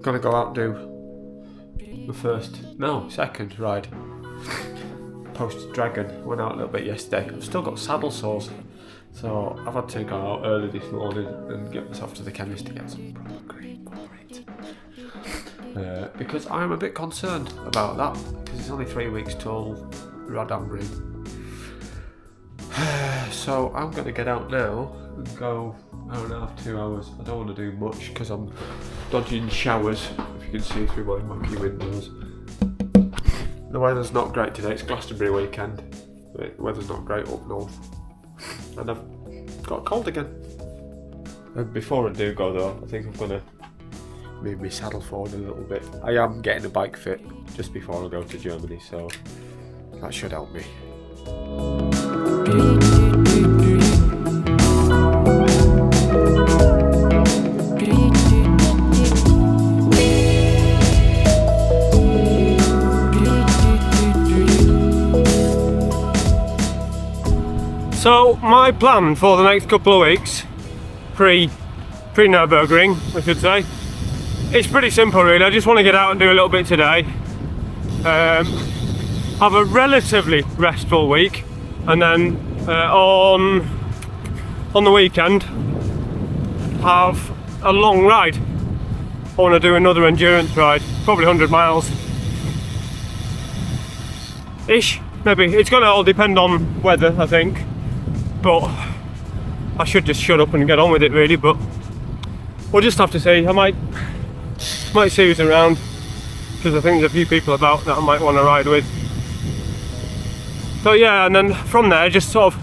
gonna go out and do second ride. Post Dragon. Went out a little bit yesterday. I've still got saddle sores, so I've had to go out early this morning and get myself to the chemist to get some green for it. Because I'm a bit concerned about that, because it's only 3 weeks till Radam Ring. So I'm going to get out now and go hour and a half, 2 hours. I don't want to do much because I'm dodging showers, if you can see through my mucky windows. The weather's not great today, it's Glastonbury weekend. The weather's not great up north. And I've got a cold again. And before I do go though, I think I'm going to move my saddle forward a little bit. I am getting a bike fit just before I go to Germany, so that should help me. So my plan for the next couple of weeks, pre-Nürburgring, I should say, it's pretty simple really. I just want to get out and do a little bit today, have a relatively restful week, and then on the weekend have a long ride. I want to do another endurance ride, probably 100 miles ish, maybe. It's going to all depend on weather, I think, but I should just shut up and get on with it really. But we'll just have to see. I might see who's around, because I think there's a few people about that I might want to ride with. So yeah, and then from there just sort of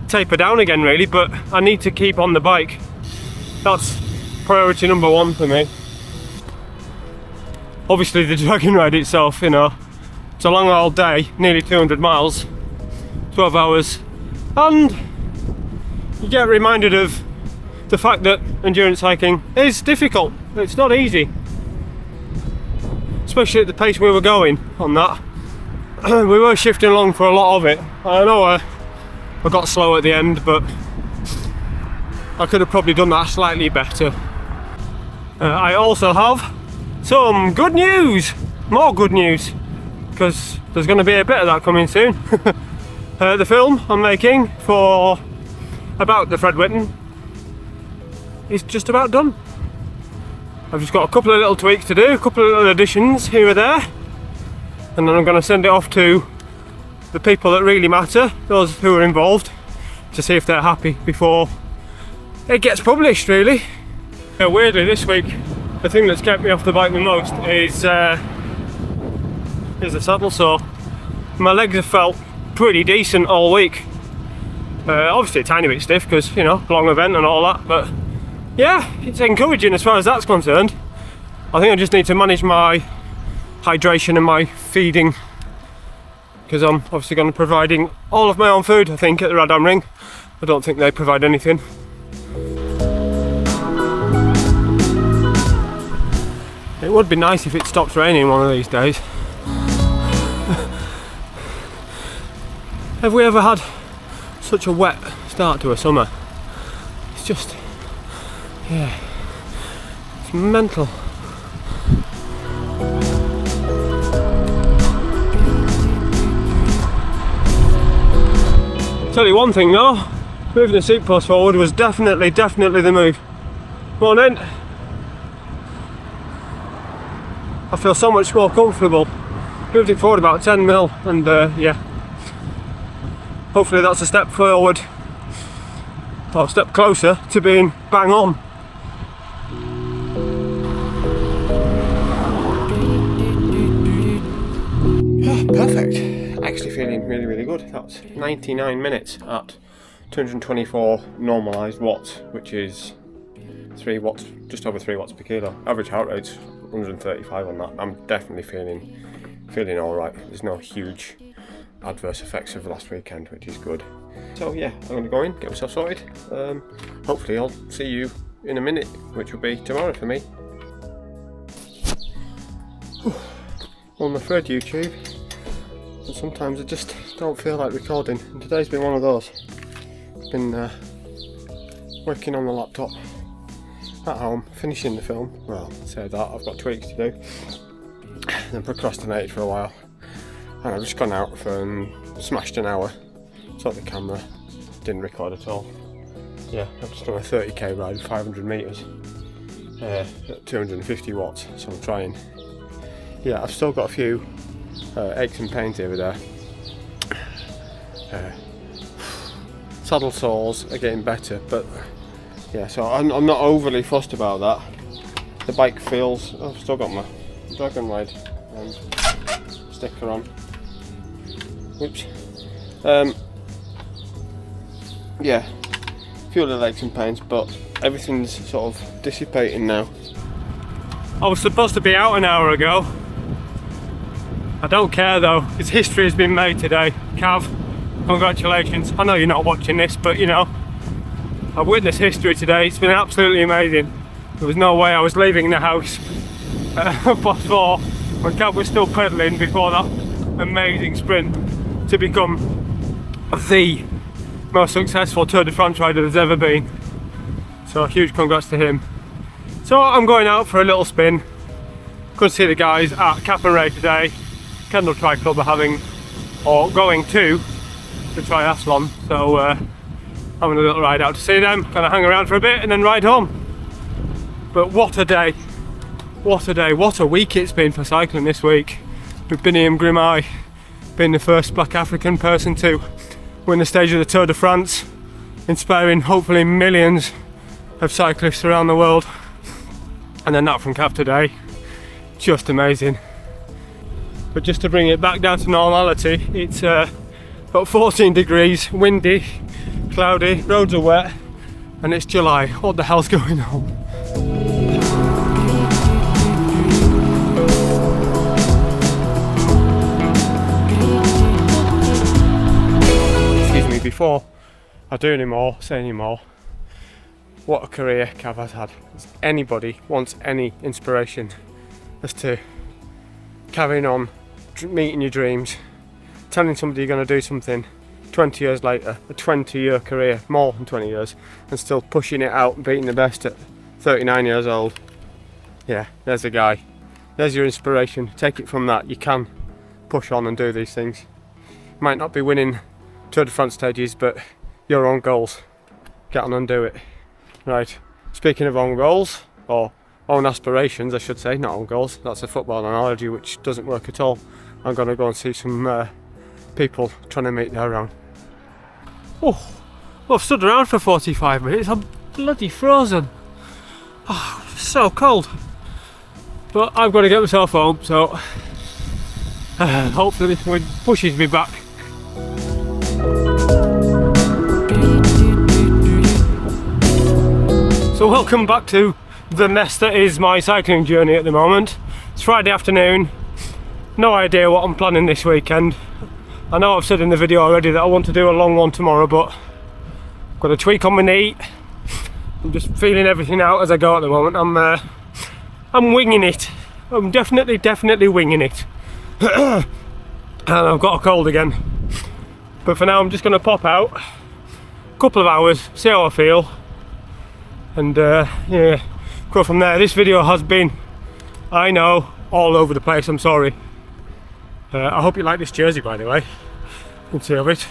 taper down again really, but I need to keep on the bike. That's priority number one for me. Obviously the dragon ride itself, you know, it's a long old day, nearly 200 miles, 12 hours, and you get reminded of the fact that endurance hiking is difficult. It's not easy, especially at the pace we were going on that. We were shifting along for a lot of it. I know I got slow at the end, but I could have probably done that slightly better. I also have some good news, more good news, because there's going to be a bit of that coming soon. The film I'm making about the Fred Whitten is just about done. I've just got a couple of little tweaks to do, a couple of little additions here or there, and then I'm going to send it off to the people that really matter, those who are involved, to see if they're happy before it gets published really. Yeah, weirdly this week the thing that's kept me off the bike the most is the saddle sore. My legs have felt pretty decent all week. Obviously a tiny bit stiff because, you know, long event and all that, but yeah, it's encouraging as far as that's concerned. I think I just need to manage my hydration and my feeding, because I'm obviously going to be providing all of my own food, I think, at the Radam Ring. I don't think they provide anything. It would be nice if it stops raining one of these days. Have we ever had such a wet start to a summer? It's just, yeah, it's mental. Tell you one thing though, moving the seat post forward was definitely the move. Morning. I feel so much more comfortable. Moved it forward about 10 mil, and yeah, hopefully that's a step forward, or a step closer to being bang on. Perfect. Actually feeling really good. That's 99 minutes at 224 normalised watts, which is 3 watts, just over 3 watts per kilo. Average heart rate's 135 on that. I'm definitely feeling alright. There's no huge adverse effects of last weekend, which is good. So yeah, I'm going to go in, get myself sorted. Hopefully I'll see you in a minute, which will be tomorrow for me. On the Fred YouTube, and sometimes I just don't feel like recording, and today's been one of those. I've been working on the laptop at home, finishing the film. Well, say that, I've got tweaks to do. Then procrastinated for a while. And I've just gone out and smashed an hour. So the camera didn't record at all. Yeah, I've just done a 30k ride, 500 metres. At 250 watts, so I'm trying. Yeah, I've still got a few aches and pains over there. Saddle sores are getting better, but yeah, so I'm not overly fussed about that. The bike feels, I've still got my Dragon Ride sticker on. Whoops. Yeah, a few little aches and pains, but everything's sort of dissipating now. I was supposed to be out an hour ago. I don't care though, because history has been made today. Cav, congratulations. I know you're not watching this, but you know, I've witnessed history today. It's been absolutely amazing. There was no way I was leaving the house before, when Cav was still pedalling before that amazing sprint to become the most successful Tour de France rider there's ever been. So a huge congrats to him. So I'm going out for a little spin. Good to see the guys at Cap'n today. Kendal Tri Club are going to the triathlon. So having a little ride out to see them. Gonna hang around for a bit and then ride home. But what a day. What a day. What a week it's been for cycling this week. With Biniam Girmay being the first black African person to win the stage of the Tour de France, inspiring hopefully millions of cyclists around the world. And then that from Cav today, just amazing. But just to bring it back down to normality, it's about 14 degrees, windy, cloudy, roads are wet, and it's July. What the hell's going on? Excuse me, before I do say any more, what a career Cav has had. If anybody wants any inspiration as to carrying on, meeting your dreams, telling somebody you're going to do something 20 years later, a 20-year career, more than 20 years, and still pushing it out and beating the best at 39 years old. Yeah, there's a guy. There's your inspiration. Take it from that. You can push on and do these things. You might not be winning Tour de France stages, but your own goals. Get on and do it. Right, speaking of own goals, or own aspirations I should say, not own goals, that's a football analogy which doesn't work at all. I'm going to go and see some people trying to meet their own. Oh, well, I've stood around for 45 minutes, I'm bloody frozen. Oh, so cold. But I've got to get myself home, so hopefully this wind pushes me back. So welcome back to the mess that is my cycling journey at the moment. It's Friday afternoon, no idea what I'm planning this weekend. I know I've said in the video already that I want to do a long one tomorrow, but I've got a tweak on my knee. I'm just feeling everything out as I go at the moment. I'm winging it. I'm definitely winging it. And I've got a cold again. But for now I'm just going to pop out, a couple of hours, see how I feel. And yeah, go from there. This video has been, I know, all over the place, I'm sorry. I hope you like this jersey, by the way. You can see of it.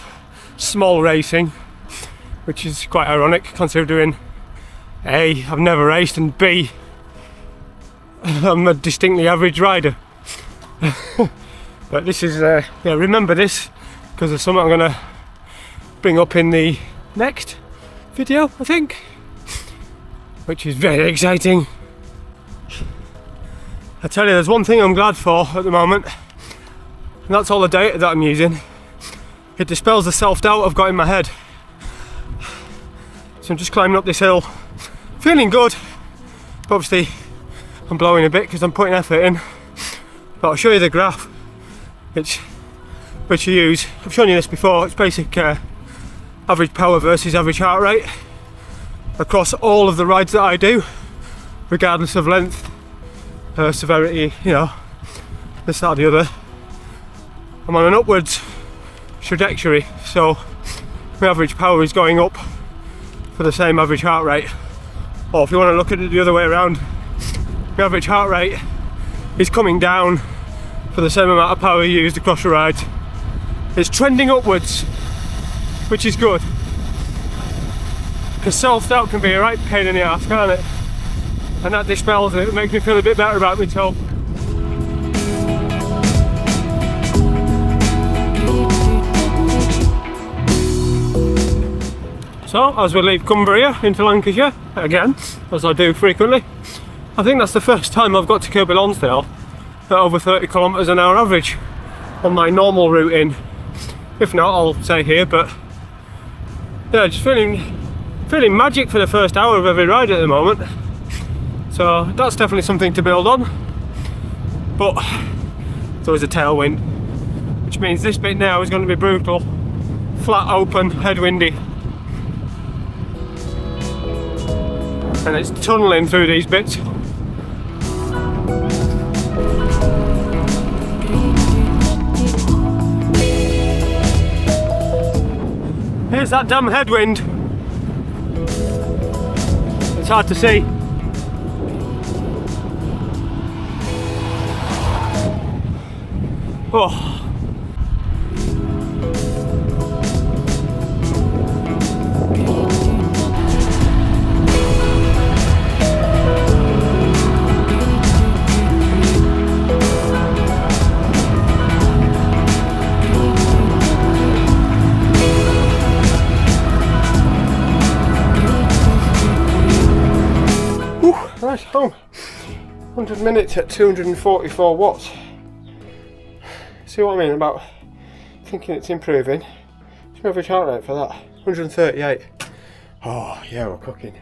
Small racing, which is quite ironic considering A, I've never raced, and B, I'm a distinctly average rider. But this is, yeah, remember this, because there's something I'm going to bring up in the next video, I think. Which is very exciting. I tell you, there's one thing I'm glad for at the moment, and that's all the data that I'm using. It dispels the self-doubt I've got in my head. So I'm just climbing up this hill, feeling good. But obviously I'm blowing a bit because I'm putting effort in. But I'll show you the graph which I use. I've shown you this before. It's basic average power versus average heart rate across all of the rides that I do, regardless of length, severity, you know, this, that or the other. I'm on an upwards trajectory, so my average power is going up for the same average heart rate or if you want to look at it the other way around, the average heart rate is coming down for the same amount of power used across the ride. It's trending upwards, which is good, because self-doubt can be a right pain in the ass, can't it? And that dispels it. It makes me feel a bit better about myself. So, as we leave Cumbria into Lancashire, again, as I do frequently, I think that's the first time I've got to Kirkby Lonsdale at over 30 kilometres an hour average on my normal route in. If not, I'll say here, but yeah, just feeling magic for the first hour of every ride at the moment. So that's definitely something to build on. But there's always a tailwind, which means this bit now is going to be brutal. Flat open, headwindy. And it's tunnelling through these bits. Here's that damn headwind. It's hard to see. Oh. Right, home. 100 minutes at 244 watts. See what I mean about thinking it's improving? What's my average heart rate for that? 138. Oh yeah, we're cooking.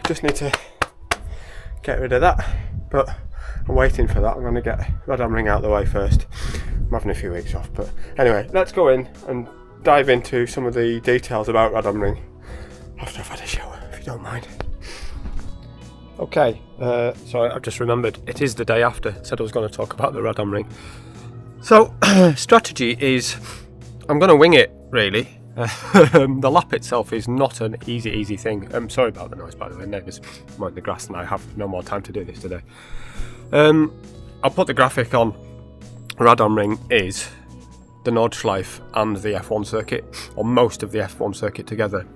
Just need to get rid of that, but I'm waiting for that. I'm going to get Radam Ring out of the way first. I'm having a few weeks off, but anyway, let's go in and dive into some of the details about Radam Ring after I've had a shower, if you don't mind. Okay, sorry, I've just remembered, it is the day after. Said I was going to talk about the Radam Ring. So, strategy is, I'm going to wing it, really. The lap itself is not an easy thing. I'm sorry about the noise, by the way, neighbours mowing the grass and I have no more time to do this today. I'll put the graphic on. Radam Ring is the Nordschleife and the F1 circuit, or most of the F1 circuit together.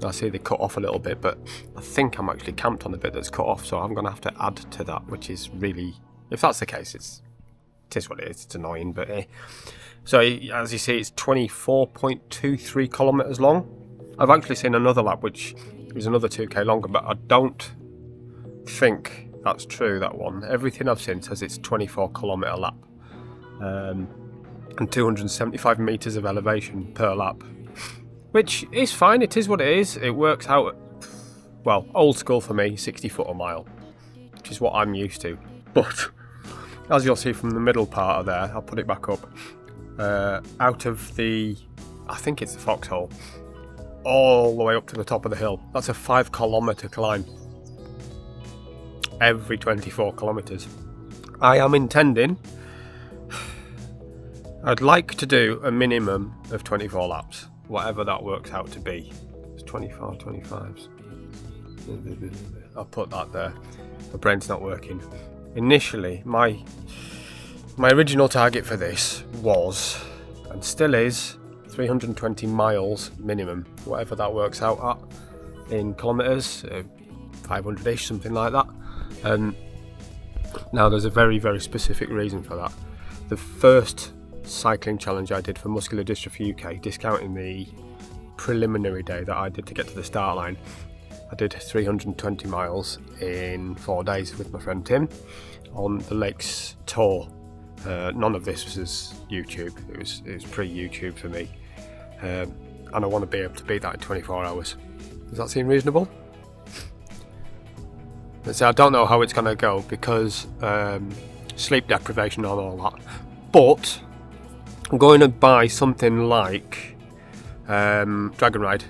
I see they cut off a little bit, but I think I'm actually camped on the bit that's cut off, so I'm going to have to add to that, which is really, if that's the case, it is what it is. It's annoying, but so as you see, it's 24.23 kilometres long. I've actually seen another lap which is another 2k longer, but I don't think that's true, that one. Everything I've seen says it's 24 kilometre lap, and 275 metres of elevation per lap. Which is fine, it is what it is. It works out, well, old school for me, 60 foot a mile, which is what I'm used to. But, as you'll see from the middle part of there, I'll put it back up, out of the, I think it's the Foxhole, all the way up to the top of the hill. That's a 5 kilometre climb, every 24 kilometres. I am intending, I'd like to do a minimum of 24 laps. Whatever that works out to be. It's 25s. I'll put that there. My brain's not working. Initially, my original target for this was, and still is, 320 miles minimum. Whatever that works out at in kilometres, 500-ish, something like that. And now there's a very specific reason for that. The first cycling challenge I did for Muscular Dystrophy UK, discounting the preliminary day that I did to get to the start line, I did 320 miles in 4 days with my friend Tim on the Lakes Tour. None of this was YouTube, it was pre-YouTube for me, and I want to be able to beat that in 24 hours. Does that seem reasonable? So I don't know how it's going to go because sleep deprivation and all that, but I'm going to buy something like Dragon Ride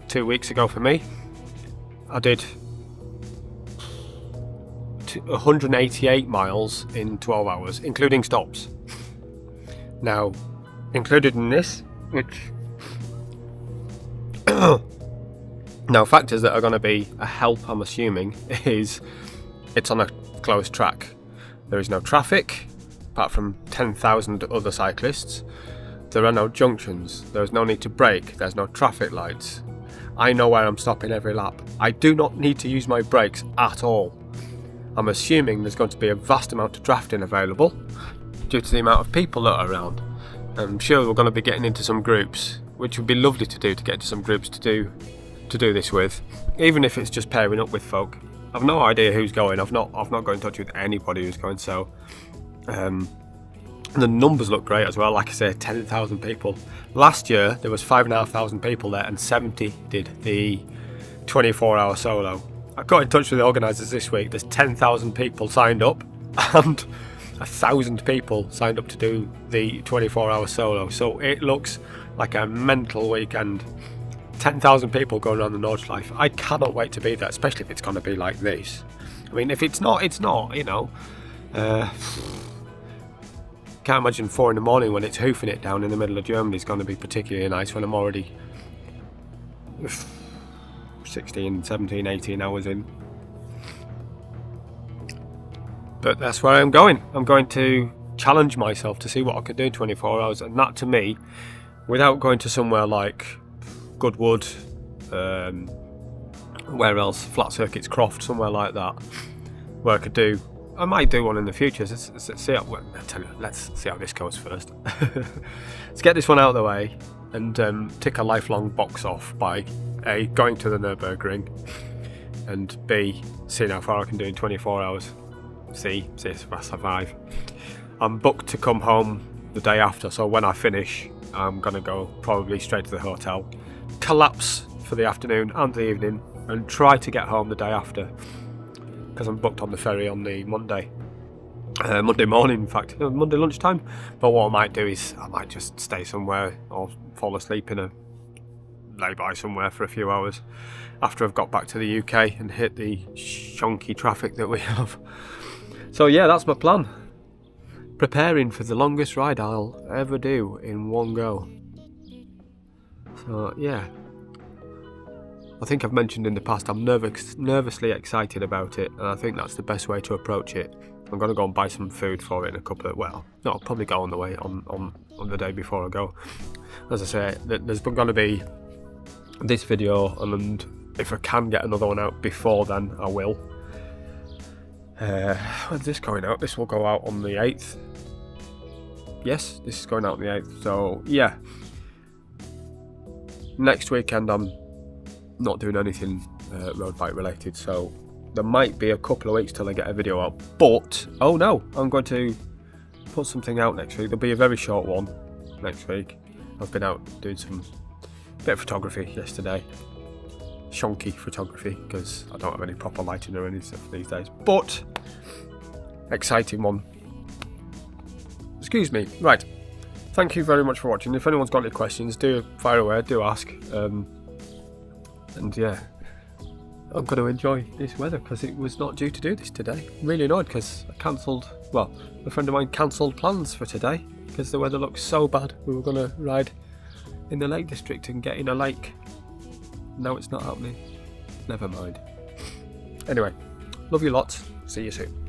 2 weeks ago for me. I did 188 miles in 12 hours, including stops. Now, included in this, which Now, factors that are going to be a help, I'm assuming, is it's on a closed track. There is no traffic, apart from 10,000 other cyclists. There are no junctions. There is no need to brake. There's no traffic lights. I know where I'm stopping every lap. I do not need to use my brakes at all. I'm assuming there's going to be a vast amount of drafting available due to the amount of people that are around. I'm sure we're going to be getting into some groups, which would be lovely to do, to get into some groups to do this with, even if it's just pairing up with folk. I've no idea who's going. I've not got in touch with anybody who's going. So the numbers look great as well. Like I say, 10,000 people. Last year there was 5,500 people there, and 70 did the 24-hour solo. I got in touch with the organisers this week. There's 10,000 people signed up, and 1,000 people signed up to do the 24-hour solo. So it looks like a mental weekend. 10,000 people going around the Nordschleife. I cannot wait to be there, especially if it's going to be like this. I mean, if it's not, it's not, you know. Can't imagine 4 in the morning when it's hoofing it down in the middle of Germany is going to be particularly nice when I'm already 16, 17, 18 hours in. But that's where I'm going. I'm going to challenge myself to see what I can do in 24 hours, and that to me, without going to somewhere like Goodwood, where else, Flat Circuits Croft, somewhere like that, where I might do one in the future. Let's see how this goes first. Let's get this one out of the way and tick a lifelong box off by A, going to the Nürburgring, and B, seeing how far I can do in 24 hours. See if I survive. I'm booked to come home the day after, so when I finish, I'm going to go probably straight to the hotel, collapse for the afternoon and the evening, and try to get home the day after, because I'm booked on the ferry on the Monday morning, in fact, Monday lunchtime. But what I might do is I might just stay somewhere or fall asleep in a lay-by somewhere for a few hours after I've got back to the UK and hit the shonky traffic that we have. So yeah, that's my plan. Preparing for the longest ride I'll ever do in one go. So yeah, I think I've mentioned in the past I'm nervously excited about it, and I think that's the best way to approach it. I'm going to go and buy some food for it in a couple of, I'll probably go on the way on the day before I go. As I say, there's going to be this video, and if I can get another one out before then, I will. When's this going out? This will go out on the 8th. Yes, this is going out on the 8th. So yeah, next weekend I'm not doing anything road bike related, so there might be a couple of weeks till I get a video out. But oh no, I'm going to put something out next week. There'll be a very short one next week. I've been out doing some bit of photography yesterday, shonky photography, because I don't have any proper lighting or any stuff these days, but exciting one. Excuse me. Right, thank you very much for watching. If anyone's got any questions, do fire away, do ask. And yeah, I'm going to enjoy this weather because it was not due to do this today. I'm really annoyed because a friend of mine cancelled plans for today because the weather looks so bad. We were going to ride in the Lake District and get in a lake. Now it's not happening. Never mind. Anyway, love you lots. See you soon.